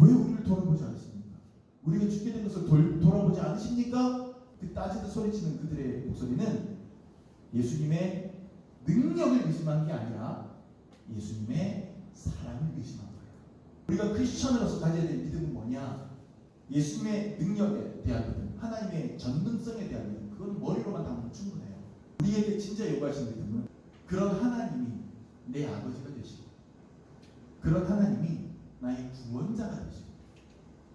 왜 우리를 돌아보지 않으십니까? 우리가 죽게 된 것을 돌아보지 않으십니까? 그 따지듯 소리치는 그들의 목소리는 예수님의 능력을 의심한 게 아니라 예수님의 사랑을 의심한 거예요. 우리가 크리스천으로서 가져야 될 믿음은 뭐냐? 예수님의 능력에 대한 믿음, 하나님의 전능성에 대한 믿음, 그건 머리로만 담으면 충분해요. 우리에게 진짜 요구하시는 믿음은 그런 하나님이 내 아버지가 되시고, 그런 하나님이 나의 구원자가 되시고,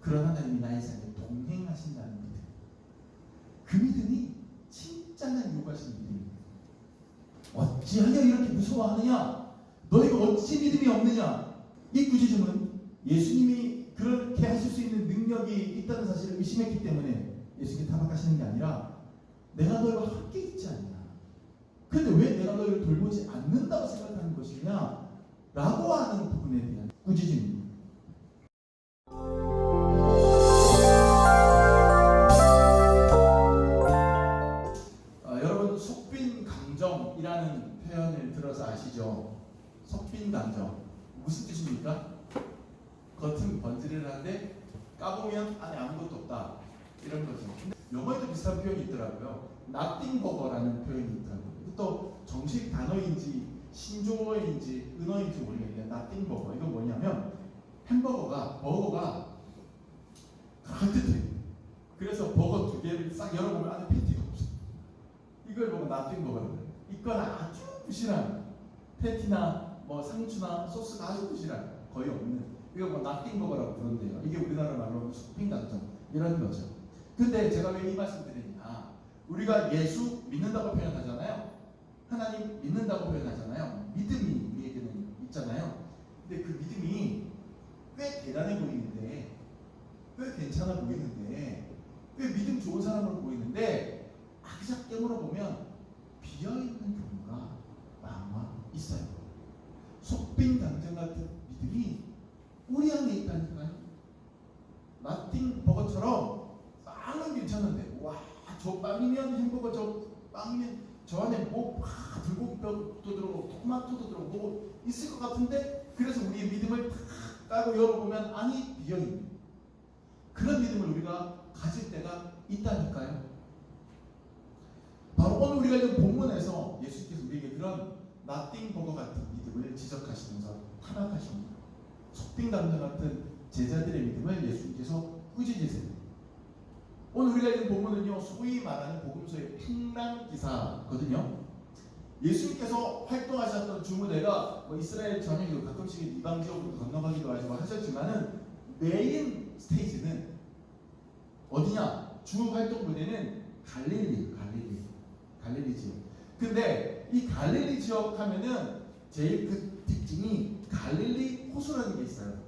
그런 하나님이 나의 삶에 동행하신다는 믿음. 그 믿음이 진짜 하나님 요구하시는 믿음입니다. 어찌하여 이렇게 무서워하느냐? 너희가 어찌 믿음이 없느냐? 이 구지점은 예수님이 그렇게 하실 수 있는 능력이 있다는 사실을 의심했기 때문에 예수님께 타박하시는 게 아니라 내가 너희와 함께 있지 않냐? 그런데 왜 내가 너희를 돌보지 않는다고 생각하는 것이냐? 라고 하는 부분에 대한 꾸짖음입니다. 여러분 속빈강정이라는 표현을 들어서 아시죠? 속빈강정 무슨 뜻입니까? 겉은 번지르르한데 까보면 안에 아무것도 없다, 이런 거죠. 근데 영어에도 비슷한 표현이 있더라고요. nothing burger라는 표현이 있더라고요. 또 정식 단어인지 신조어인지 은어인지 모르겠는데 nothing burger, 이건 뭐냐면 버거가 가득해. 그래서 버거 두 개를 싹 열어보면 안에 패티가 없어. 이걸 보고 nothing burger라고 해요. 이건 아주 부실한 패티나 뭐 상추나 소스가 아주 부실한, 거의 없는, 이거 뭐 nothing burger라고 부른대요. 이게 우리나라 말로 속빈강정 이런 거죠. 근데 제가 왜 이 말씀 드리냐, 우리가 예수 믿는다고 표현하잖아요. 하나님 믿는다고 표현하잖아요. 믿음이 우리에게는 있잖아요. 근데 그 믿음이 꽤 대단해 보이는데, 꽤 괜찮아 보이는데, 꽤 믿음 좋은 사람으로 보이는데 아기작 깨물어 보면 비어있는 경우가 많아 있어요. 속빈강정 같은 믿음이 우리 안에 있다니까요. nothing 버거처럼 빵은 괜찮은데, 와, 저 빵이면 햄버거, 저 빵이면 저 안에 뭐 불고기도 들어오고 토마토도 들어오고 뭐 있을 것 같은데, 그래서 우리의 믿음을 탁 까고 열어보면 안이 비어있는 그런 믿음을 우리가 가질 때가 있다니까요. 바로 오늘 우리가 읽은 본문에서 예수님께서 우리에게 그런 nothing 버거 같은 믿음을 지적하시면서 타박하십니다. 속빈강정 같은 제자들의 믿음을 예수님께서 꾸짖으세요. 오늘 우리가 읽은 본문은요, 소위 말하는 복음서의 풍랑기사거든요. 예수님께서 활동하셨던 주무대가 뭐 이스라엘 전역이고 가끔씩 이방 지역으로 건너가기도 하셨지만은 메인 스테이지는 어디냐? 주 활동 무대는 갈릴리 지역. 근데 이 갈릴리 지역 하면은 제일 그 특징이 갈릴리 호수라는 게 있어요.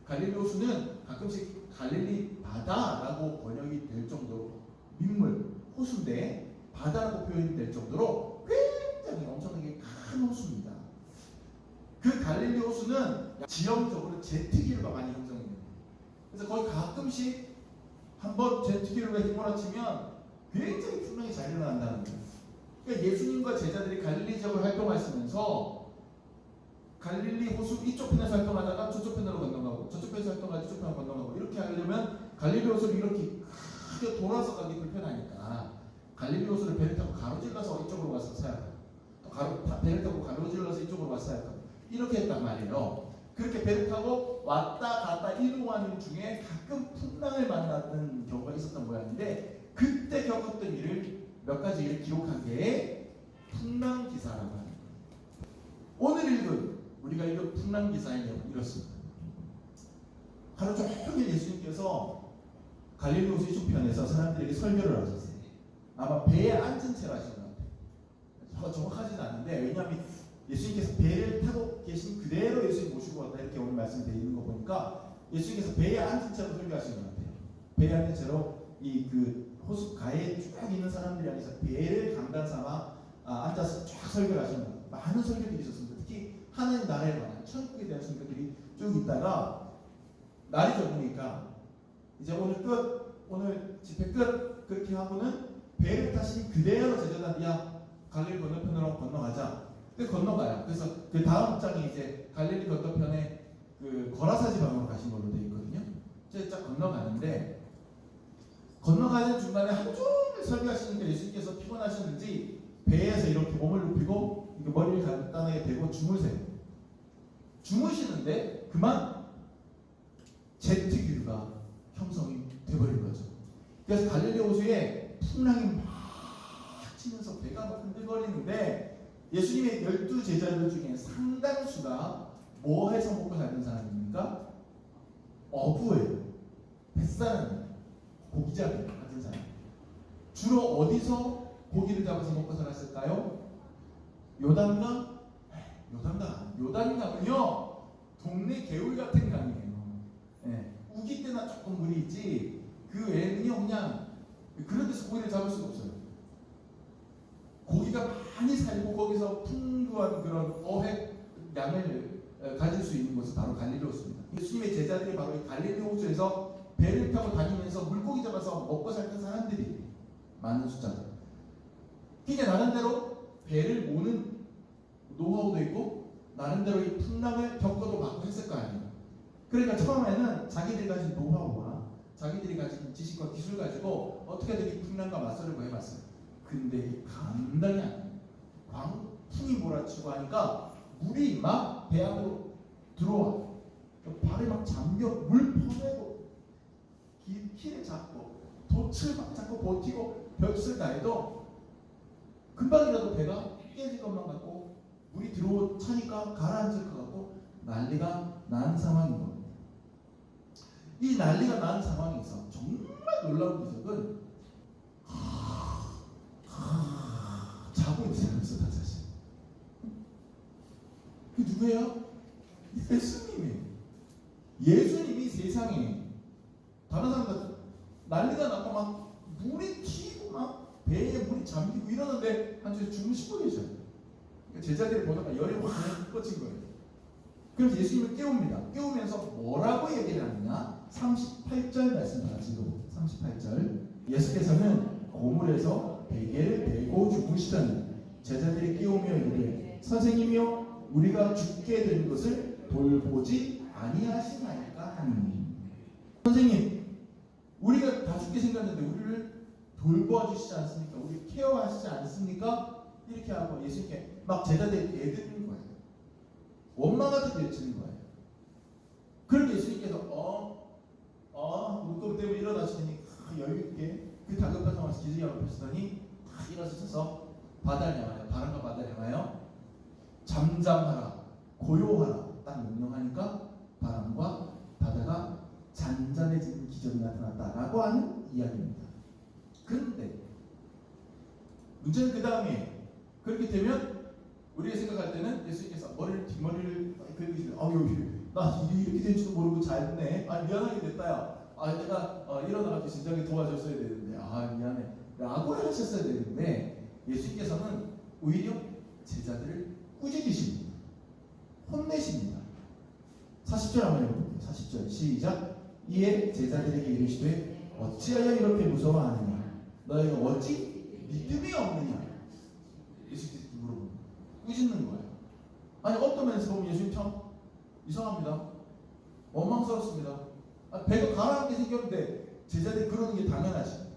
갈릴리 호수는 가끔씩 갈릴리 바다라고 번역이 될 정도로, 민물, 호수인데 바다라고 표현이 될 정도로 굉장히 엄청나게 큰 호수입니다. 그 갈릴리 호수는 지형적으로 제트기류가 많이 형성이 됩니다. 그래서 거기 가끔씩 한번 제트기류가 휘몰아치면 굉장히 풍랑이 잘 일어난다는 거예요. 그러니까 예수님과 제자들이 갈릴리 지역을 활동하시면서 갈릴리 호수 이쪽 편에서 활동하다가 저쪽 편으로 건너가고, 저쪽 편에서 활동하다가 저쪽 편으로 건너가고, 이렇게 하려면 갈릴리 호수를 이렇게 크게 돌아서 가기 불편하니까 갈릴리 호수를 배를 타고 가로질러서 이쪽으로 와서 사역하고, 또 배를 타고 가로질러서 이쪽으로 와서 사역하고, 이렇게 했단 말이에요. 그렇게 배를 타고 왔다 갔다 이동하는 중에 가끔 풍랑을 만나는 경우가 있었던 모양인데, 그때 겪었던 일을 몇 가지 일을 기록한 게 풍랑기사라고 하는 거예요. 오늘 우리가 읽은 풍랑기사의 내용은 이렇습니다. 하루 종일 예수님께서 갈릴리 호수 이쪽 편에서 사람들에게 설교를 하셨어요. 아마 배에 앉은 채로 하신 것 같아요. 정확하지는 않은데, 왜냐하면 예수님께서 배를 타고 계신 그대로 예수님 모시고 왔다, 이렇게 오늘 말씀되어 있는 거 보니까 예수님께서 배에 앉은 채로 설교하신 것 같아요. 배에 앉은 채로 그 호수 가에 쭉 있는 사람들이 앉아서 배를 강단 삼아 앉아서 쫙 설교를 하신 것 같아요. 많은 설교들이 있었습니다. 특히 하나님 나라에 관한 천국에 대한 설교들이 쭉 있다가 날이 적으니까 이제 오늘 집회 끝, 그렇게 하고는 배를 타신 그대로 제자들이 갈릴리 건너편으로 건너가자. 건너가요. 그래서 그 다음 장이 이제 갈릴리 건너편에 그 거라사 지방으로 가신 걸로 되어 있거든요. 건너가는데 건너가는 중간에 하루 종일 설교하시는데 예수님께서 피곤하셨는지 배에서 이렇게 몸을 눕히고 이렇게 머리를 간단하게 대고 주무세요. 주무시는데 그만 제트기류가 형성이 돼버린 거죠. 그래서 갈릴리 호수에 풍랑이 막 치면서 배가 막 흔들거리는데 예수님의 12제자들 중에 상당수가 뭐 해서 먹고 살던 사람입니까? 어부예요. 뱃사람, 고기잡이 같은 사람. 주로 어디서 고기를 잡아서 먹고 살았을까요? 요단강? 요단강은요 동네 개울 같은 강이에요. 네. 우기 때나 조금 물이 있지 그 외에는요 그냥 그런 데서 고기를 잡을 수가 없어요. 고기가 많이 살고 거기서 풍부한 그런 어획 양을 가질 수 있는 곳은 바로 갈릴리 호수입니다. 예수님의 제자들이 바로 이 갈릴리 호수에서 배를 타고 다니면서 물고기 잡아서 먹고 살던 사람들이 많은 숫자죠. 그러니까 나름대로 배를 모는 노하우도 있고 나름대로 이 풍랑을 겪어도 받고 했을 거 아니에요. 그러니까 처음에는 자기들이 가진 노하우와 자기들이 가진 지식과 기술 가지고 어떻게든 이 풍랑과 맞서려고 해봤어요. 근데 이 감당이 안 돼요. 광풍이 몰아치고 하니까 물이 막 배 안으로 들어와. 발에 막 잠겨 물 퍼내고 키를 잡고 돛을 막 잡고 버티고 벼슬 다 해도 금방이라도 배가 깨질 것만 같고 물이 차니까 가라앉을 것 같고 난리가 난 상황인 겁니다. 이 난리가 난 상황에서 정말 놀라운 기적은 자고 있는 사람이 있어. 다 사실 그 누구예요? 예수님이에요. 예수님이 세상에 다른 사람들 난리가 나고 막 물이 튀고 막 배에 물이 잠기고 이러는데 한쪽에서 주무시고 계셔요. 그러니까 제자들이 보다가 열이 확 뻗친 거예요. 그래서 예수님을 깨웁니다. 깨우면서 뭐라고 얘기를 하느냐? 38절 말씀 가지고 38절 예수께서는 고물에서 베개를 베고 주무시더니 제자들이 깨우며 이르되 선생님이여 우리가 죽게 된 것을 돌보지 아니하시나이까 하니. 선생님 우리가 다 죽게 생겼는데 우리를 돌보아주시지 않습니까? 우리 케어하시지 않습니까? 이렇게 하고 예수님께 막 제자들이 애드는 거예요. 원망 같은 외치는 거예요. 그럼 예수님께서 물고기 때문에 일어나시더니 여유있게 그 다급한 상황에서 기적을 펼치더니 딱 일어서서 바다를 향하여 바람과 바다를 향하여 잠잠하라 고요하라 딱 명령하니까 바람과 바다가 잔잔해지는 기적이 나타났다라고 하는 이야기입니다. 그런데 문제는 그 다음에 그렇게 되면 우리가 생각할 때는 예수님께서 뒷머리를 긁으시면 나 이렇게 된 줄도 모르고 잘했네. 미안하게 됐다야. 내가 일어나가지고 진작에 도와줬어야 되는데 미안해 라고 하셨어야 되는데 예수님께서는 오히려 제자들을 꾸짖으십니다. 혼내십니다. 40절 한번 해볼게요. 40절 시작. 이에 제자들에게 이르시되 어찌하여 이렇게 무서워하느냐 너희가 어찌 믿음이 없느냐 예수님께서 물어봅니다. 꾸짖는 거예요. 어떤 면에서 보면 예수님 참 이상합니다. 원망스럽습니다. 배가 가라앉게 생겼는데 제자들이 그러는 게 당연하지.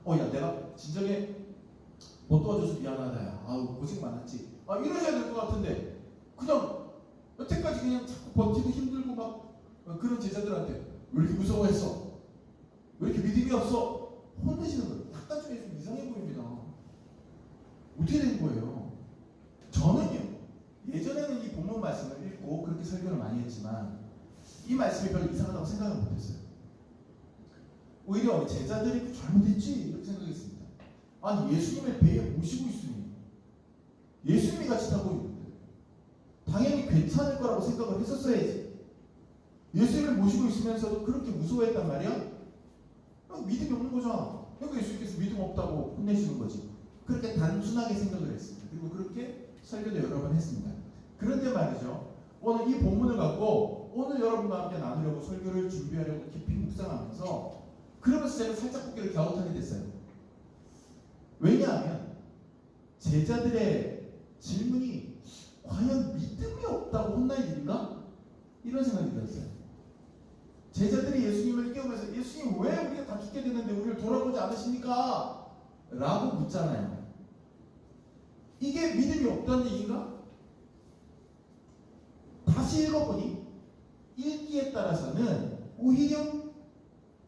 야 내가 진작에 못 도와줘서 미안하다 야. 고생 많았지. 이러셔야 될 것 같은데 그냥 여태까지 그냥 자꾸 버티고 힘들고 막 그런 제자들한테 왜 이렇게 무서워했어? 왜 이렇게 믿음이 없어? 혼내시는 거예요. 약간 좀 이상해 보입니다. 어떻게 된 거예요? 저는요 예전에는 이 본문 말씀을 읽고 그렇게 설교를 많이 했지만 이 말씀이 별로 이상하다고 생각을 못했어요. 오히려 제자들이 잘못했지 이렇게 생각했습니다. 예수님을 배에 모시고 있으니 예수님이 같이 타고 있는데 당연히 괜찮을 거라고 생각을 했었어야지. 예수님을 모시고 있으면서도 그렇게 무서워했단 말이야? 믿음이 없는 거잖아. 그러니까 예수님께서 믿음 없다고 혼내시는 거지. 그렇게 단순하게 생각을 했습니다. 그리고 그렇게 설교도 여러 번 했습니다. 그런데 말이죠. 오늘 이 본문을 갖고 오늘 여러분과 함께 나누려고 설교를 준비하려고 깊이 묵상하면서 그러면서 제가 살짝 고개를 갸웃하게 됐어요. 왜냐하면 제자들의 질문이 과연 믿음이 없다고 혼날 일인가? 이런 생각이 들었어요. 제자들이 예수님을 깨우면서 예수님 왜 우리가 다 죽게 됐는데 우리를 돌아보지 않으십니까? 라고 묻잖아요. 이게 믿음이 없다는 얘기인가? 다시 읽어보니 읽기에 따라서는 오히려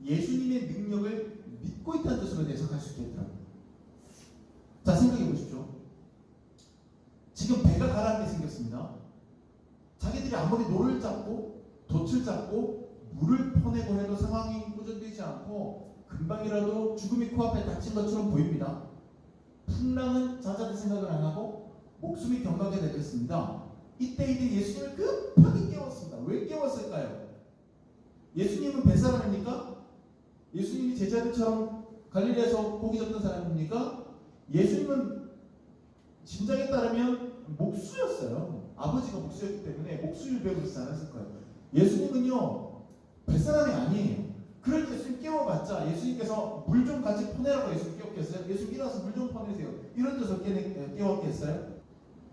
예수님의 능력을 믿고 있다는 뜻으로 해석할 수 있겠더라고요. 자, 생각해 보십시오. 지금 배가 가라앉게 생겼습니다. 자기들이 아무리 노를 잡고 돛을 잡고 물을 퍼내고 해도 상황이 호전되지 않고 금방이라도 죽음이 코앞에 닥친 것처럼 보입니다. 풍랑은 자잘히 생각을 안 하고 목숨이 경각에 달렸습니다. 이때 예수님을 급하게 깨웠습니다. 왜 깨웠을까요? 예수님은 뱃사람입니까? 예수님이 제자들처럼 갈릴리에서 고기 잡던 사람입니까? 예수님은 진작에 따르면 목수였어요. 아버지가 목수였기 때문에 목수를 배우지 않았을 거예요. 예수님은요 뱃사람이 아니에요. 그럴 때 예수님 깨워봤자 예수님께서 물 좀 같이 퍼내라고 예수님 깨웠겠어요? 예수님 일어나서 물 좀 퍼내세요. 이런 데서 깨웠겠어요?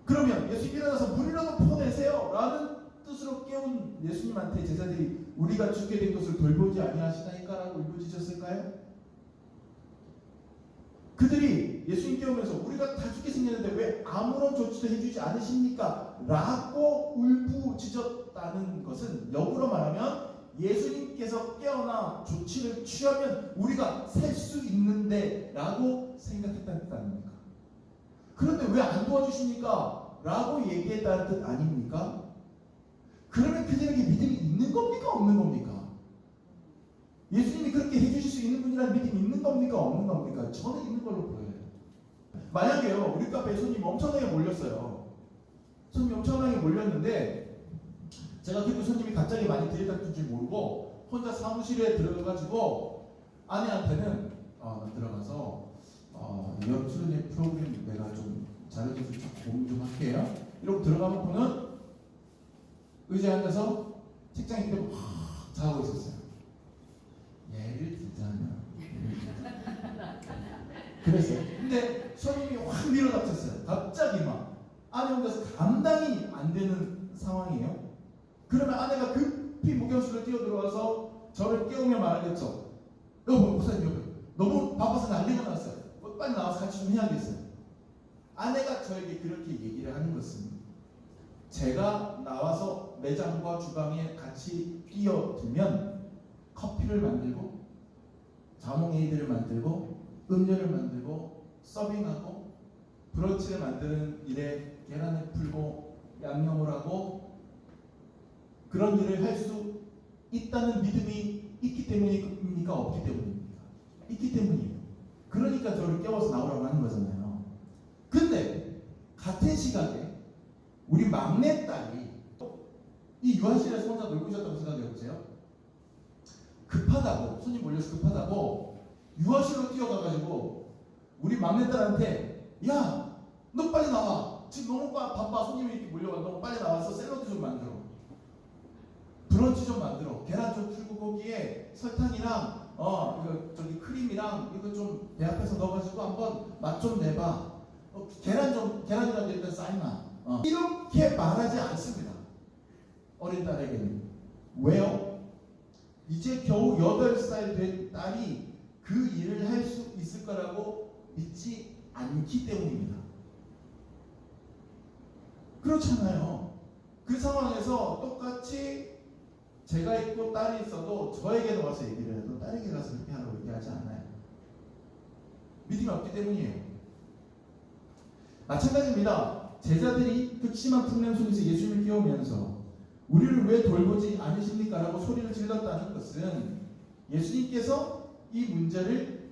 그러면 예수님 일어나서 물이라도 퍼내세요 라는 뜻으로 깨운 예수님한테 제자들이 우리가 죽게 된 것을 돌보지 아니하시나이까 라고 울부짖었을까요? 그들이 예수님 깨우면서 우리가 다 죽게 생겼는데 왜 아무런 조치도 해주지 않으십니까? 라고 울부짖었다는 것은 역으로 말하면 예수님께서 깨어나 조치를 취하면 우리가 살 수 있는데 라고 생각했다는 뜻 아닙니까? 그런데 왜 안 도와주십니까? 라고 얘기했다는 뜻 아닙니까? 그러면 그들에게 믿음이 있는 겁니까? 없는 겁니까? 예수님이 그렇게 해주실 수 있는 분이라는 믿음이 있는 겁니까? 없는 겁니까? 저는 있는 걸로 보여요. 만약에요 우리 카페에 손님이 엄청나게 몰렸어요. 손님이 엄청나게 몰렸는데 제가 그때 손님이 갑자기 많이 들이닥칠 줄 모르고 혼자 사무실에 들어가가지고 아내한테는 들어가서 이런 수련회 프로그램 내가 좀 자료도 좀 공유 좀 할게요. 이러고 들어가면 보는 의자에 앉아서 책장 밑에 확 자고 있었어요. 예를 들자면 그랬어요. 근데 손님이 확 밀어닥쳤어요. 갑자기 막 아내 혼자서 감당이 안 되는 상황이에요. 그러면 아내가 급히 목욕실로 뛰어들어와서 저를 깨우며 말하겠죠. 여보, 목사님 여보, 너무 바빠서 난리가 났어요. 빨리 나와서 같이 좀 해야겠어요. 아내가 저에게 그렇게 얘기를 하는 것은 제가 나와서 매장과 주방에 같이 뛰어들면 커피를 만들고 자몽에이드를 만들고 음료를 만들고 서빙하고 브런치를 만드는 일에 계란을 풀고 양념을 하고 그런 일을 할 수 있다는 믿음이 있기 때문입니까? 없기 때문입니까? 있기 때문이에요. 그러니까 저를 깨워서 나오라고 하는 거잖아요. 근데 같은 시각에 우리 막내딸이 이 유아실에서 혼자 놀고 있었다고 생각해 보세요. 급하다고 손님 몰려서 급하다고 유아실로 뛰어가가지고 우리 막내딸한테 야, 너 빨리 나와. 지금 너무 바빠. 손님이 이렇게 몰려와. 너 빨리 나와서 샐러드 좀 만들어. 브런치 좀 만들어. 계란 좀 풀고 거기에 설탕이랑 이거 저기 크림이랑 이거 좀 배 앞에서 넣어가지고 한번 맛 좀 내봐. 계란이라도 일단 삶아. 이렇게 말하지 않습니다. 어린 딸에게는. 왜요? 이제 겨우 8살 된 딸이 그 일을 할 수 있을 거라고 믿지 않기 때문입니다. 그렇잖아요. 그 상황에서 똑같이 제가 있고 딸이 있어도 저에게 와서 얘기를 해도 딸에게 가서 그렇게 하라고 얘기하지 않아요. 믿음이 없기 때문이에요. 마찬가지입니다. 제자들이 극심한 풍랑 속에서 예수님을 깨우면서 우리를 왜 돌보지 않으십니까? 라고 소리를 질렀다는 것은 예수님께서 이 문제를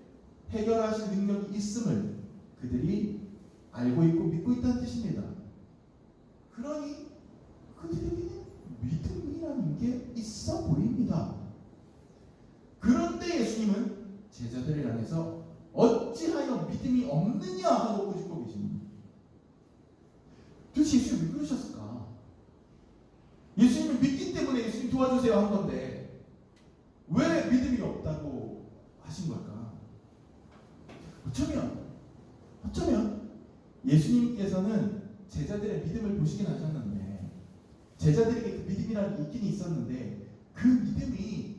해결하실 능력이 있음을 그들이 알고 있고 믿고 있다는 뜻입니다. 그러니 그들에게는 믿음이라는 게 있어 보입니다. 그런데 예수님은 제자들을 향해서 어찌하여 믿음이 없느냐 하고 꾸짖고 계십니다. 도대체 예수님 왜 그러셨을까? 예수님을 믿기 때문에 예수님 도와주세요 한 건데 왜 믿음이 없다고 하신 걸까? 어쩌면 예수님께서는 제자들의 믿음을 보시긴 하셨는데 제자들에게 그 믿음이라는 게 있긴 있었는데 그 믿음이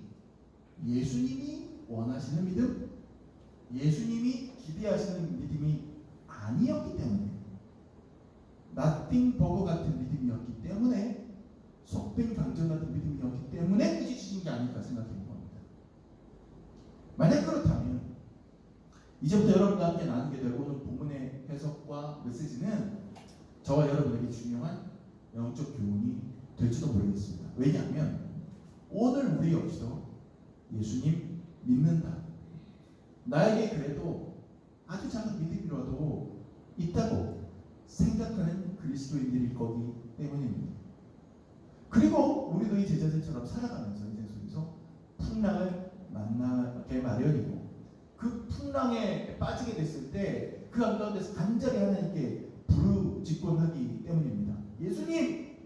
예수님이 원하시는 믿음, 예수님이 기대하시는 믿음이 아니었기 때문에, 나띵 버거 같은 믿음이었기 때문에, 속빈 강정 같은 믿음이었기 때문에 꾸짖으신 게 아닐까 생각해 봅니다. 만약 그렇다면 이제부터 여러분과 함께 나누게 될 오늘 본문의 해석과 메시지는 저와 여러분에게 중요한 영적 교훈이 될지도 모르겠습니다. 왜냐하면 오늘 우리 역시도 예수님 믿는다, 나에게 그래도 아주 작은 믿음이라도 있다고 생각하는 그리스도인들일 거기 때문입니다. 그리고 우리도 이 제자들처럼 살아가면서 인생 속에서 풍랑을 만나게 마련이고, 그 풍랑에 빠지게 됐을 때 그 한가운데서 간절히 하나님께 부르짖곤하기 때문입니다. 예수님,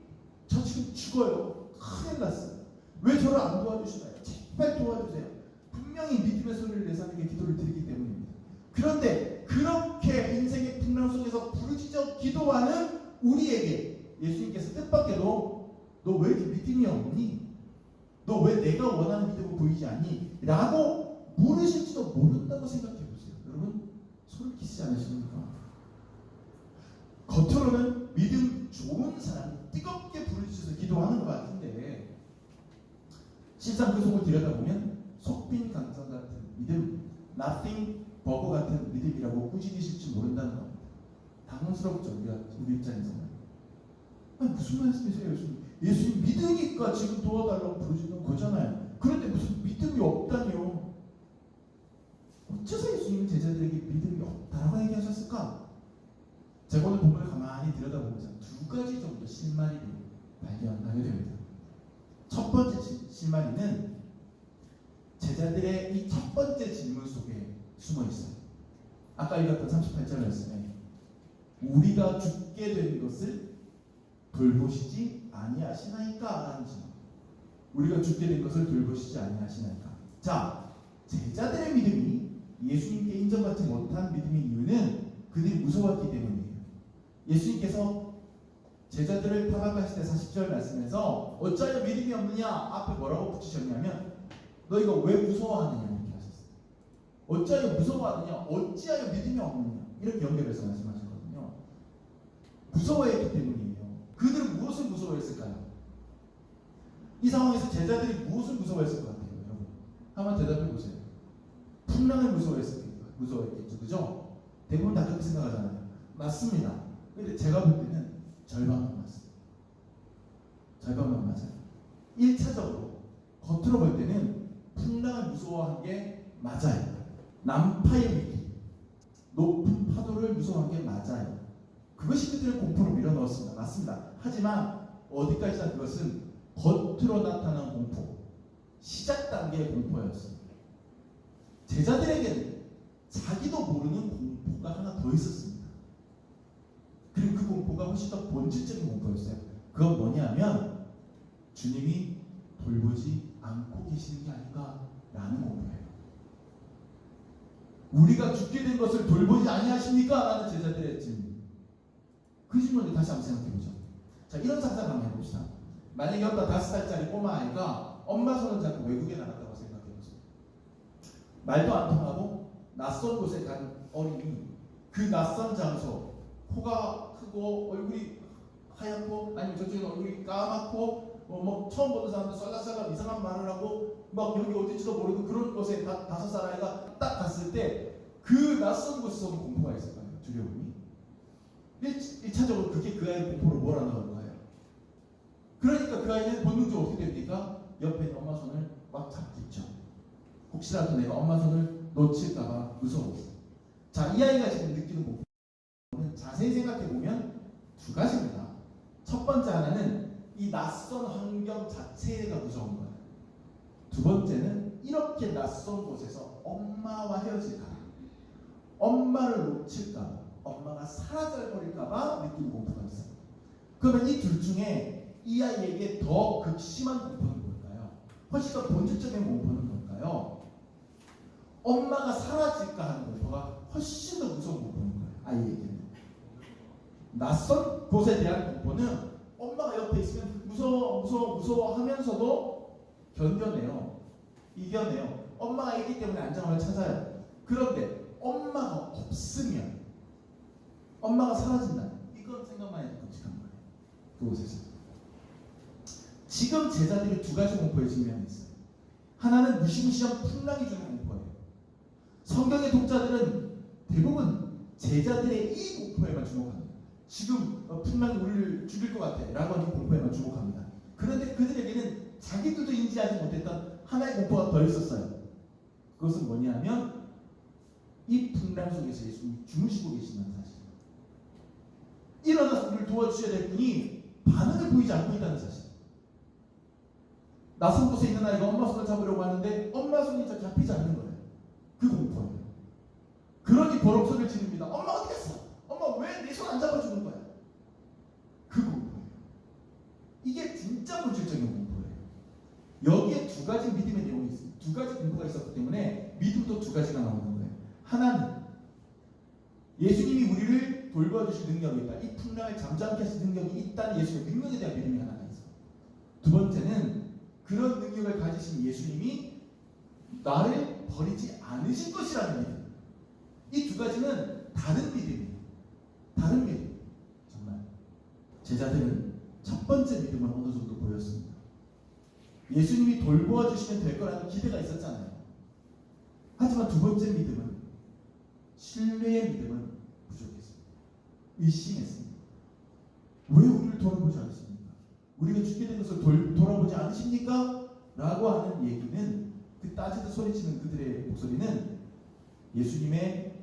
저 지금 죽어요. 큰일 났어요. 왜 저를 안 도와주시나요? 제발 도와주세요. 분명히 믿음의 소리를 내서 하나님께 기도를 드리기 때문입니다. 그런데 그렇게 인생의 풍랑 속에서 부르짖어 기도하는 우리에게 예수님께서 뜻밖에도 너 왜 이렇게 믿음이 없니? 너 왜 내가 원하는 믿음을 보이지 않니? 라고 물으실지도 모른다고 생각해 보세요. 여러분, 소름 끼치지 않으십니까? 겉으로는 믿음 좋은 사람이 뜨겁게 부르짖어서 기도하는 것 같은데, 실상 그 속을 들여다보면 속빈 강성 같은 믿음, nothing 버거 같은 믿음이라고 꾸짖으실지 모른다는 겁니다. 당황스럽죠, 우리 입장에서는. 아니, 무슨 말씀이세요, 예수님? 예수님 믿으니까 지금 도와달라고 부르짖는 거잖아요. 그런데 무슨 믿음이 없다니요? 어째서 예수님은 제자들에게 믿음이 없다라고 얘기하셨을까? 제가 오늘 본문을 가만히 들여다보면서 두 가지 정도 실마리를 발견하게 됩니다. 첫 번째 실마리는 제자들의 이 첫 번째 질문 속에 숨어 있어요. 아까 읽었던 38절 말씀에 우리가 죽게 된 것을 돌보시지 아니하시나이까 라는 질문. 우리가 죽게 된 것을 돌보시지 아니하시나이까. 자, 제자들의 믿음이 예수님께 인정받지 못한 믿음의 이유는 그들이 무서웠기 때문이에요. 예수님께서 제자들을 타박하실 때 40절 말씀에서 어찌하여 믿음이 없느냐 앞에 뭐라고 붙이셨냐면 너희가 왜 무서워하느냐 이렇게 하셨어요. 어찌하여 무서워하느냐, 어찌하여 믿음이 없느냐 이렇게 연결해서 말씀하셨거든요. 무서워했기 때문이에요. 그들은 무엇을 무서워했을까요? 이 상황에서 제자들이 무엇을 무서워했을 것 같아요, 여러분? 한번 대답해 보세요. 풍랑을 무서워했겠죠, 그죠? 대부분 다 그렇게 생각하잖아요. 맞습니다. 근데 제가 볼 때는 절반만 맞습니다. 절반만 맞아요. 1차적으로 겉으로 볼 때는 풍랑을 무서워한 게 맞아요. 난파의 위기, 높은 파도를 무서워한 게 맞아요. 그것이 그들을 공포로 밀어넣었습니다. 맞습니다. 하지만 어디까지나 그것은 겉으로 나타난 공포, 시작 단계의 공포였습니다. 제자들에게는 자기도 모르는 공포가 하나 더 있었습니다. 그리고 그 공포가 훨씬 더 본질적인 공포였어요. 그건 뭐냐면 주님이 돌보지 않고 계시는 게 아닌가라는 공포예요. 우리가 죽게 된 것을 돌보지 아니하십니까? 라는 제자들의 질문. 그 질문을 다시 한번 생각해보죠. 자, 이런 상상 한번 해봅시다. 만약에 어떤 5살짜리 꼬마아이가 엄마 손을 잡고 외국에 나갔다고 생각해보세요. 말도 안 통하고 낯선 곳에 간 어린이, 그 낯선 장소, 코가 크고 얼굴이 하얗고 아니면 저쪽에 얼굴이 까맣고 뭐 처음 보는 사람들 썰락썰락 이상한 말을 하고 막 여기 어딘지도 모르고 그런 곳에 5살 아이가 딱 갔을 때 그 낯선 곳에서 공포가 있을 거예요. 두려움이. 1차적으로 그게 그 아이의 공포를 몰아넣은 거예요. 그러니까 그 아이는 본능적으로 어떻게 됩니까? 옆에 있는 엄마 손을 꽉 잡겠죠. 혹시라도 내가 엄마 손을 놓칠까봐 무서워서. 자, 이 아이가 지금 느끼는 공포는 자세히 생각해보면 두 가지입니다. 첫 번째 하나는 이 낯선 환경 자체가 무서운 거예요. 두 번째는 이렇게 낯선 곳에서 엄마와 헤어질까, 엄마를 놓칠까, 엄마가 사라져버릴까봐 느끼는 공포가 있어요. 그러면 이 둘 중에 이 아이에게 더 극심한 공포는 뭘까요? 훨씬 더 본질적인 공포는 뭘까요? 엄마가 사라질까 하는 공포가 훨씬 더 무서운 공포인 거예요. 아이에게는. 낯선 곳에 대한 공포는 엄마가 옆에 있으면 무서워 하면서도 견뎌내요. 이겨내요. 엄마가 있기 때문에 안정감을 찾아요. 그런데 엄마가 없으면, 엄마가 사라진다. 이건 생각만 해도 끔찍한 거예요. 그곳에서. 지금 제자들이 두 가지 공포에 직면해 있어요. 하나는 무시무시한 풍랑이 주는 공포예요. 성경의 독자들은 대부분 제자들의 이 공포에만 주목합니다. 지금 풍랑이 우리를 죽일 것 같아 라고 하는 공포에만 주목합니다. 그런데 그들에게는 자기들도 인지하지 못했던 하나의 공포가 더 있었어요. 그것은 뭐냐면 이 풍랑 속에서 예수님이 주무시고 계신다는 사실. 일어나서 우리를 도와주셔야 될 분이 반응을 보이지 않고 있다는 사실. 낯선 곳에 있는 아이가 엄마 손을 잡으려고 하는데 엄마 손이 잡히지 않는 거예요. 그 공포예요. 그러니 버럭 소리를 지릅니다. 엄마 어디 갔어? 엄마 왜 내 손 안 잡아주는 거야? 그 공포예요. 이게 진짜 본질적인 공포예요. 여기에 두 가지 믿음의 내용이 있어요. 두 가지 공포가 있었기 때문에 믿음도 두 가지가 나오는 거예요. 하나는 예수님이 우리를 돌봐주실 능력이 있다. 이 풍랑을 잠잠케 하실 능력이 있다는 예수님의 능력에 대한 믿음이 하나가 있어요. 두 번째는 그런 능력을 가지신 예수님이 나를 버리지 않으실 것이라는 믿음. 이 두 가지는 다른 믿음이에요. 다른 믿음. 정말 제자들은 첫 번째 믿음을 어느 정도 보였습니다. 예수님이 돌보아 주시면 될 거라는 기대가 있었잖아요. 하지만 두 번째 믿음은, 신뢰의 믿음은 부족했습니다. 의심했습니다. 왜 우리를 돌아보지 않습니까? 우리가 죽게 된 것을 돌아보지 않으십니까? 라고 하는 얘기는, 그 따지듯 소리치는 그들의 목소리는 예수님의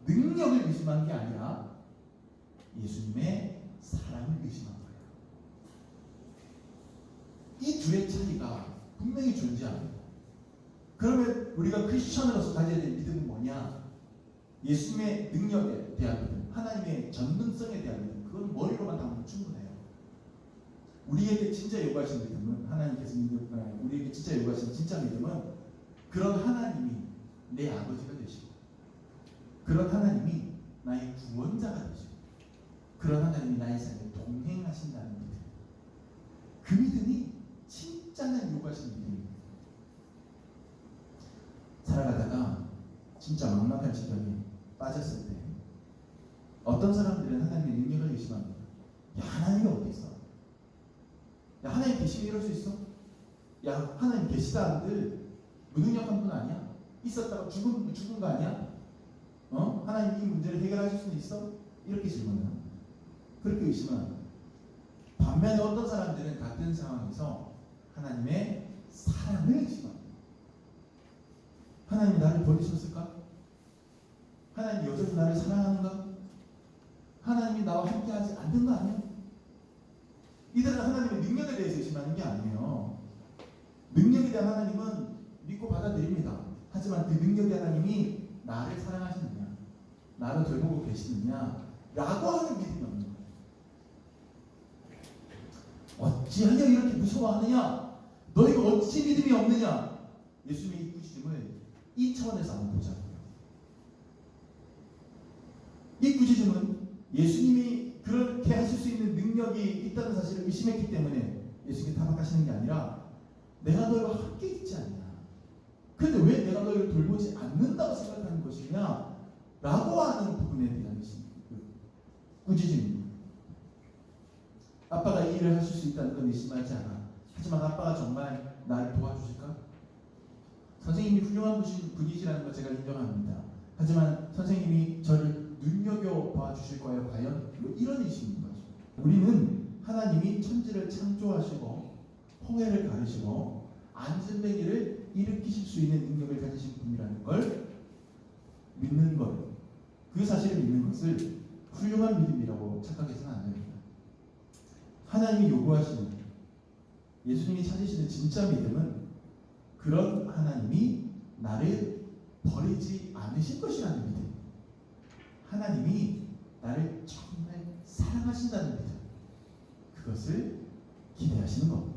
능력을 의심한 게 아니라 예수님의 사랑을 의심한 거예요. 이 둘의 차이가 분명히 존재합니다. 그러면 우리가 크리스천으로서 가져야 될 믿음은 뭐냐? 예수님의 능력에 대한 믿음, 하나님의 전능성에 대한 믿음, 그건 머리로만 담으면 충분해요. 우리에게 진짜 요구하신 믿음은, 하나님께서 우리에게 진짜 요구하신 진짜 믿음은, 그런 하나님이 내 아버지가 되시고, 그런 하나님이 나의 구원자가 되시고, 그런 하나님이 나의 삶에 동행하신다는 믿음. 그 믿음이 진짜 하나님 요구하신 믿음입니다. 살아가다가 진짜 막막한 지경에 빠졌을 때 어떤 사람들은 하나님의 능력을 의심합니다. 야, 하나님이 어디 있어? 야, 하나님 계시면 이럴 수 있어? 야, 하나님 계시다 한들 무능력한 분 아니야? 있었다가 죽은 거 아니야? 하나님 이 문제를 해결하실 수는 있어? 이렇게 질문해요. 그렇게 의심합니다. 반면에 어떤 사람들은 같은 상황에서 하나님의 사랑을 의심합니다. 하나님이 나를 버리셨을까? 하나님이 여전히 나를 사랑하는가? 하나님이 나와 함께하지 않는 거 아니에요? 이들은 하나님의 능력에 대해서 의심하는 게 아니에요. 능력에 대한 하나님은 믿고 받아들입니다. 하지만 그 능력의 하나님이 나를 사랑하시느냐, 나를 돌보고 계시느냐 라고 하는 믿음이 없는 거예요. 어찌하여 이렇게 무서워하느냐? 너희가 어찌 믿음이 없느냐? 예수님의 이 꾸짖음을 이 차원에서 한번 보자고요. 이 꾸짖음은 예수님이 그렇게 하실 수 있는 능력이 있다는 사실을 의심했기 때문에 예수님이 타박하시는 게 아니라, 내가 너희와 함께 있지 않냐? 그런데 왜 내가 너희를 돌보지 않는다고 생각하는 것이냐? 라고 하는 부분에 대한 꾸짖음입니다. 아빠가 이 일을 하실 수 있다는 건 의심하지 않아. 하지만 아빠가 정말 나를 도와주실까? 선생님이 훌륭한 분이시라는 걸 제가 인정합니다. 하지만 선생님이 저를 눈여겨봐 주실 거예요, 과연? 이런 의심인 거죠. 우리는 하나님이 천지를 창조하시고 홍해를 가르시고 안전뱅이를 일으키실 수 있는 능력을 가지신 분이라는 걸 믿는 것, 그 사실을 믿는 것을 훌륭한 믿음이라고 착각해서는 안 됩니다. 하나님이 요구하시는, 예수님이 찾으시는 진짜 믿음은 그런 하나님이 나를 버리지 않으실 것이라는 믿음, 하나님이 나를 정말 사랑하신다는 믿음, 그것을 기대하시는 겁니다.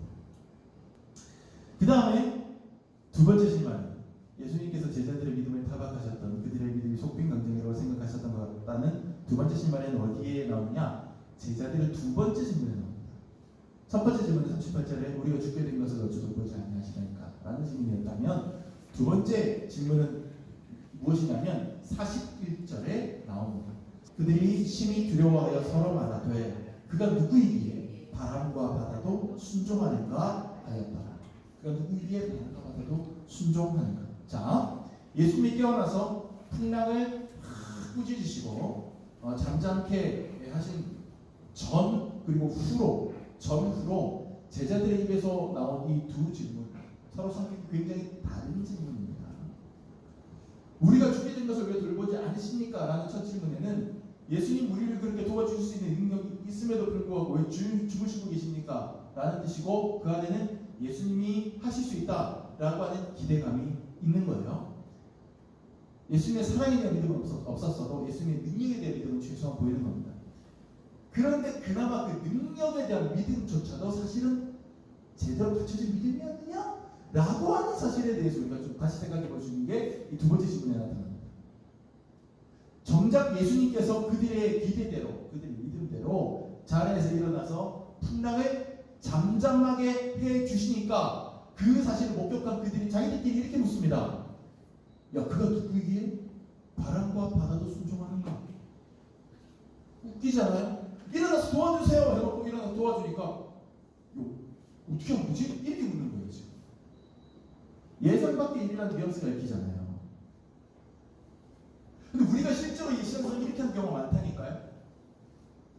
그 다음에 두 번째 실마리, 예수님께서 제자들의 믿음을 타박하셨던, 그들의 믿음이 속빈강정이라고 생각하셨던 것 같다는 두 번째 실마리는 어디에 나오느냐? 제자들의 두 번째 질문에 나옵니다. 첫 번째 질문은 38절에 우리가 죽게 된 것을 어찌 돌보지 아니하시나이까? 라는 질문이었다면, 두 번째 질문은 무엇이냐면 41절에 나옵니다. 그들이 심히 두려워하여 서로 말하되 그가 누구이기에 바람과 바다도 순종하는가 하였더라. 그가 누구이기에 바람과 바다도 순종하는가. 자, 예수님이 깨어나서 풍랑을 꾸짖으시고 잠잠케 하신 전 그리고 후로 전후로 제자들의 입에서 나온 이 두 질문, 서로 성격이 굉장히 다른 질문입니다. 우리가 죽게 된 것을 왜 돌보지 않으십니까? 라는 첫 질문에는 예수님 우리를 그렇게 도와줄 수 있는 능력이 있음에도 불구하고 왜 죽으시고 계십니까? 라는 뜻이고, 그 안에는 예수님이 하실 수 있다 라고 하는 기대감이 있는 거예요. 예수님의 사랑에 대한 믿음은 없었어도 예수님의 능력에 대한 믿음은 최소한 보이는 겁니다. 그런데 그나마 그 능력에 대한 믿음조차도 사실은 제대로 갖춰진 믿음이었느냐? 라고 하는 사실에 대해서 우리가 좀 다시 생각해 볼 수 있는 게 이 두 번째 질문에 나타납니다. 정작 예수님께서 그들의 기대대로, 그들의 믿음대로 자리에서 일어나서 풍랑을 잠잠하게 해 주시니까 그 사실을 목격한 그들이 자기들끼리 이렇게 묻습니다. 야, 그가 누구이기에 바람과 바다도 순종하는가? 웃기잖아요? 일어나서 도와주세요 해놓고 일어나서 도와주니까 어떻게 한 거지? 이렇게 묻는 거예요 지금. 예상 밖의 일이라는 뉘앙스가 읽히잖아요. 근데 우리가 실제로 이 시간에서 이렇게 하는 경우가 많다니까요.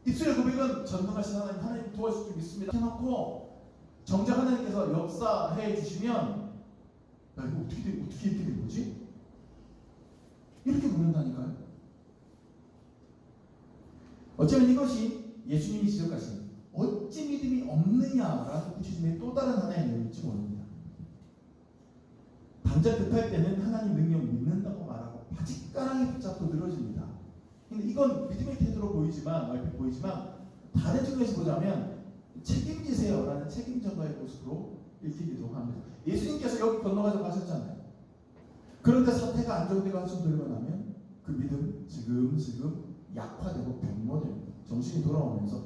입술의 고백은 전능하신 하나님 도와줄 줄 믿습니다 해놓고 정작 하나님께서 역사해 주시면 야, 이거 어떻게 이렇게 된 거지? 이렇게 묻는다니까요. 어쩌면 이것이 예수님이 지적하신 어찌 믿음이 없느냐라는 구치심의 또 다른 하나의 내용일지 모릅니다. 당장 급할 때는 하나님 능력 믿는다고 말하고 바짓가랑이 붙잡고 늘어집니다. 근데 이건 믿음의 태도로 보이지만, 얼핏 보이지만 다른 측면에서 보자면 책임지세요라는 책임전가의 모습으로 읽히기도 합니다. 예수님께서 여기 건너가서 가셨잖아요. 그런데 사태가 안정되고 한숨 돌리고 나면 그 믿음 지금 약화되고 변모됩니다. 정신이 돌아오면서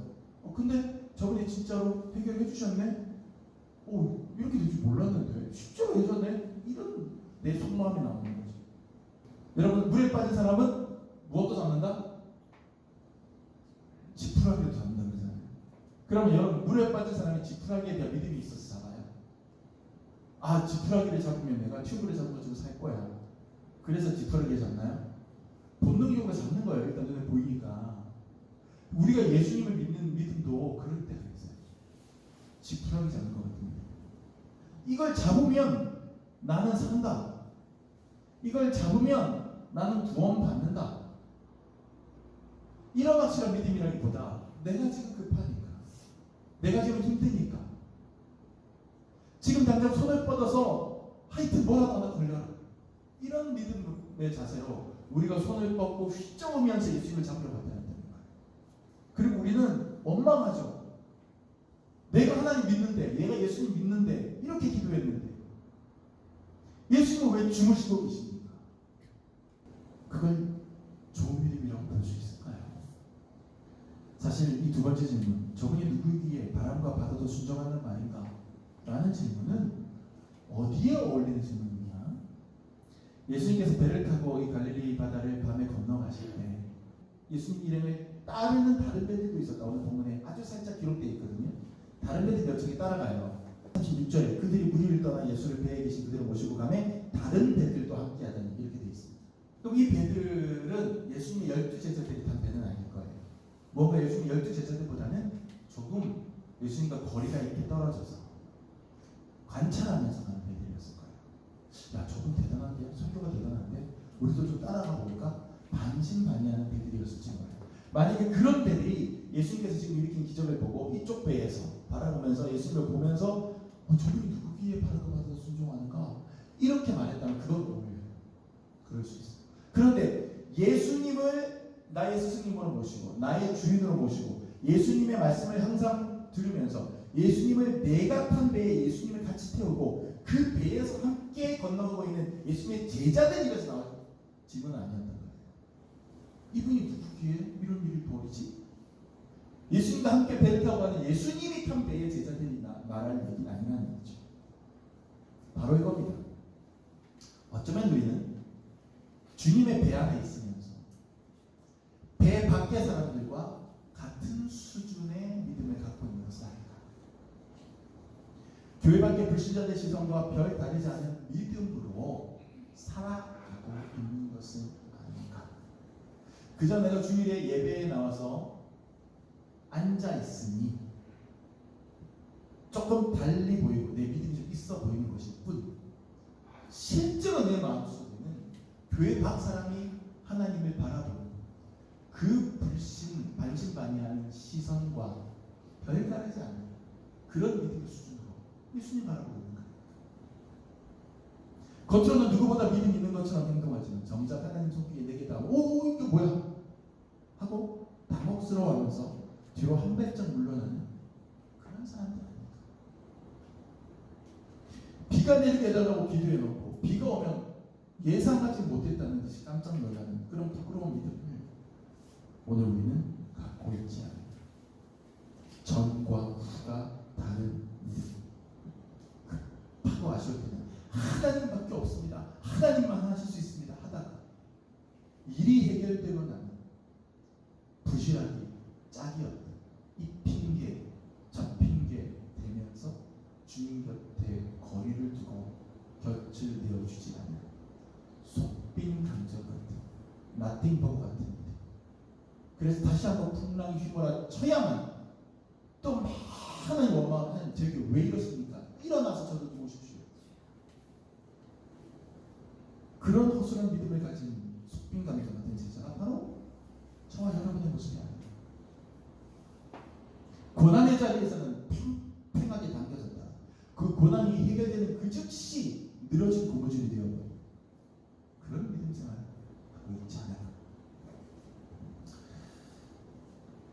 근데 저분이 진짜로 해결해 주셨네? 이렇게 될 줄 몰랐는데 실제로 해줬네? 이런 내 속마음이 나오는 거죠. 여러분, 물에 빠진 사람은 무엇도 잡는다? 지푸라기도 잡는다 그러잖아요. 그러면 여러분, 물에 빠진 사람이 지푸라기에 대한 믿음이 있어서 잡아요? 지푸라기를 잡으면 내가 튜브를 잡은 것처럼 살 거야. 그래서 지푸라기를 잡나요? 본능적으로 잡는 거예요. 일단 눈에 보이니까. 우리가 예수님을 믿는 믿음도 그럴 때가 있어요. 지푸라기 잡는 것 같은데. 이걸 잡으면 나는 산다. 이걸 잡으면 나는 구원받는다. 이런 확실한 믿음이라기보다 내가 지금 급하니까, 내가 지금 힘드니까, 지금 당장 손을 뻗어서 하여튼 뭐라도 하나 걸려라. 이런 믿음의 자세로 우리가 손을 뻗고 휘저으면서 예수님을 잡으려고 한다는 거예요. 그리고 우리는 원망하죠. 내가 하나님 믿는데, 얘가 예수님 믿는데 이렇게 기도했는데 예수님은 왜 주무시고 계십니까? 그걸 좋은 믿음이라고 볼 수 있을까요? 사실 이 두 번째 질문, 저분이 누구이기에 바람과 바다도 순종하는 말인가? 라는 질문은 어디에 어울리는 질문이냐? 예수님께서 배를 타고 이 갈릴리 바다를 밤에 건너가실 때 예수님 일행을 따르는 다른 배들도 있었다. 오늘 본문에 아주 살짝 기록되어 있거든요. 다른 배들 몇 척이 따라가요. 36절에 그들이 무리를 떠나 예수를 배에 계신 그대로 모시고 가매 다른 배들도 함께하다니 이렇게 되어 있습니다. 그럼 이 배들은 예수님의 12제자들이 탄 배는 아닐 거예요. 뭔가 예수님 12제자들보다는 조금 예수님과 거리가 이렇게 떨어져서 관찰하면서 가는 배들이었을 거예요. 야, 저분 대단한데? 설교가 대단한데? 우리도 좀 따라가 볼까? 반신반의하는 배들이었을지 몰라요. 만약에 그런 배들이 예수님께서 지금 일으킨 기적을 보고 이쪽 배에서 바라보면서 예수님을 보면서 저분이 누구기에 바라고 받아서 순종하는가? 이렇게 말했다면 그건 어울려요. 그럴 수 있어요. 그런데 예수님을 나의 스승님으로 모시고 나의 주인으로 모시고 예수님의 말씀을 항상 들으면서 예수님을 내가 탄 배에 예수님을 같이 태우고 그 배에서 함께 건너가고 있는 예수님의 제자들 입에서 나온 질문은 아니었던 거예요. 이분이 누구기에 이런 일이 벌이지? 예수님과 함께 배를 타고 가는 예수님이 탄 배의 제자들이 말할 얘기는 아니라는 거죠. 바로 이겁니다. 어쩌면 우리는 주님의 배 안에 있으면서 배 밖의 사람들과 같은 수준의 믿음을 갖고 있는 것은 아닌가. 교회 밖의 불신자들의 시선과 별 다르지 않은 믿음으로 살아가고 있는 것은 아닌가. 그저 내가 주일에 예배에 나와서 앉아 있으니 조금 달리 보이고 내 믿음이 좀 있어 보이는 것일 뿐, 실제로 내 마음속에는 교회 밖 사람이 하나님을 바라보는 그 불신, 반신반의하는 시선과 별다르지 않은 그런 믿음의 수준으로 예수님 바라보고 있는 거예요. 겉으로는 누구보다 믿음 있는 것처럼 행동하지만 정작 하나님 손길에 내게 닿으면 오 이게 뭐야 하고 당혹스러워하면서 뒤로 한 발짝 물러나는 그런 사람들 아닙니까? 비가 내리게 해달라고 기도해놓고 비가 오면 예상하지 못했다는 듯이 깜짝 놀라는 그런 부끄러운 믿음을 오늘 우리는 갖고 있지 않아요. 전과 후가 다른 믿음. 하고 아쉬울 때는 하나님밖에 없습니다. 하나님만 하실 수 있습니다. 하다가 일이 해결되고 나면 부실하기 짝이었다. 이 핑계 저 핑계 대면서 주님 곁에 거리를 두고 곁을 내어주지 않는 속빈 감정 같은 나띵버거 같은 일이. 그래서 다시 한번 풍랑이 휘몰아 쳐야만 또 많은 원망하는 저게 왜 이렇습니까? 일어나서 저를 보십시오. 그런 허술한 믿음을 가진 속빈 감정 같은 제자가 바로 저와 여러분의 모습이 아닙니다. 고난의 자리에서는 팽팽하게 당겨졌다. 그 고난이 해결되는 그 즉시 늘어진 고무줄이 되어버린 그런 믿음 생활을 하고 있지 않아요.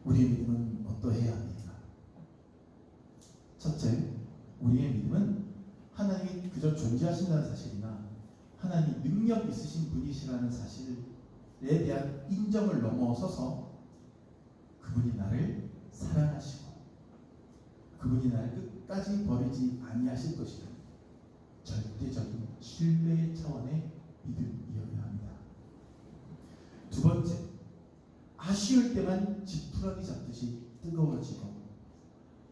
우리의 믿음은 어떠해야 합니까? 첫째, 우리의 믿음은 하나님이 그저 존재하신다는 사실이나 하나님 능력 있으신 분이시라는 사실에 대한 인정을 넘어서서 그분이 나를 사랑하시고 그분이 나를 끝까지 버리지 아니하실 것이다. 절대적인 신뢰의 차원의 믿음이어야 합니다. 두 번째, 아쉬울 때만 지푸라기 잡듯이 뜨거워지고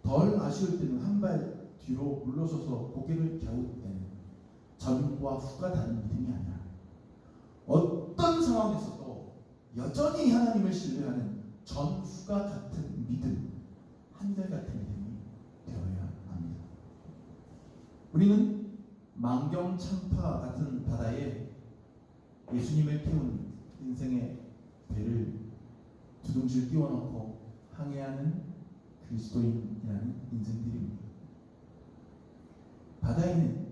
덜 아쉬울 때는 한 발 뒤로 물러서서 고개를 갸웃 때는 전과 후가 다른 믿음이 아니라 어떤 상황에서도 여전히 하나님을 신뢰하는 전후가 같은 믿음, 한결같은 믿음이 되어야 합니다. 우리는 만경창파 같은 바다에 예수님을 태운 인생의 배를 두둥실 띄워놓고 항해하는 그리스도인이라는 인생들입니다. 바다에는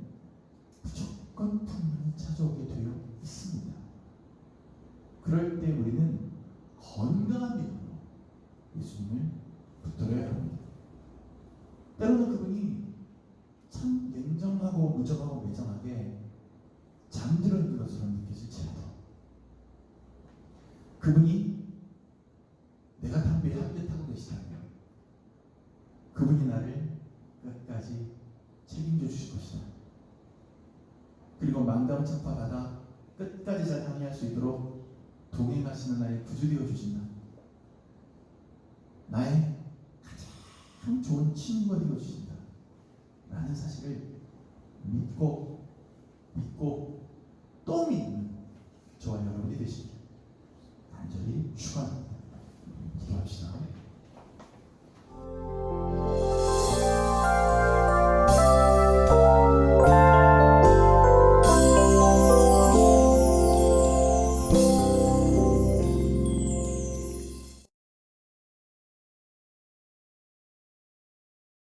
무조건 풍랑이 찾아오게 되어 있습니다. 그럴 때 우리는 건강한 믿음으로 예수님을 붙들어야 합니다. 때로는 그분이 참 냉정하고 무정하고 매정하게 잠들어 있는 것처럼 느껴질지라도 그분이 내가 담 배에 함께 타고 계시다면 그분이 나를 끝까지 책임져 주실 것이다. 그리고 망담창파 바다 끝까지 잘 항해할 수 있도록 동행하시는 나의 구주 되어 주신다. 나의 가장 좋은 친구가 되어 주신다. 라는 사실을 믿고 또 믿는 저와 여러분이 되시길 간절히 축원합니다.